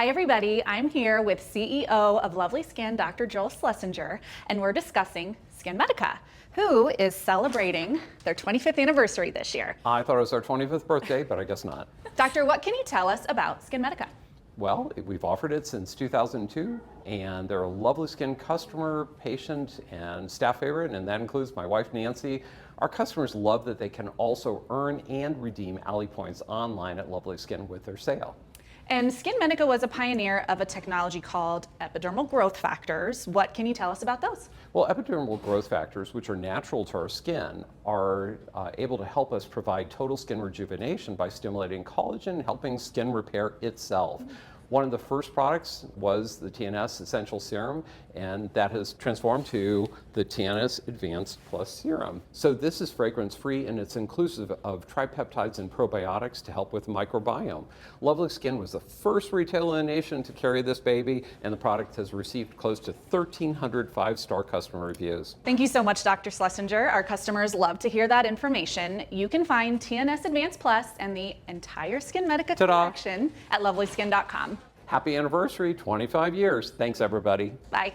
Hi everybody, I'm here with CEO of Lovely Skin, Dr. Joel Schlessinger, and we're discussing SkinMedica, who is celebrating their 25th anniversary this year. I thought it was our 25th birthday, but I guess not. Doctor, what can you tell us about SkinMedica? Well, we've offered it since 2002, and they're a Lovely Skin customer, patient, and staff favorite, and that includes my wife, Nancy. Our customers love that they can also earn and redeem Allē points online at Lovely Skin with their sale. And SkinMedica was a pioneer of a technology called epidermal growth factors. What can you tell us about those? Well, epidermal growth factors, which are natural to our skin, are able to help us provide total skin rejuvenation by stimulating collagen, helping skin repair itself. One of the first products was the TNS Essential Serum, and that has transformed to the TNS Advanced Plus Serum. So this is fragrance-free, and it's inclusive of tripeptides and probiotics to help with the microbiome. Lovely Skin was the first retailer in the nation to carry this baby, and the product has received close to 1,300 five-star customer reviews. Thank you so much, Dr. Schlessinger. Our customers love to hear that information. You can find TNS Advanced Plus and the entire SkinMedica collection at lovelyskin.com. Happy anniversary, 25 years. Thanks, everybody. Bye.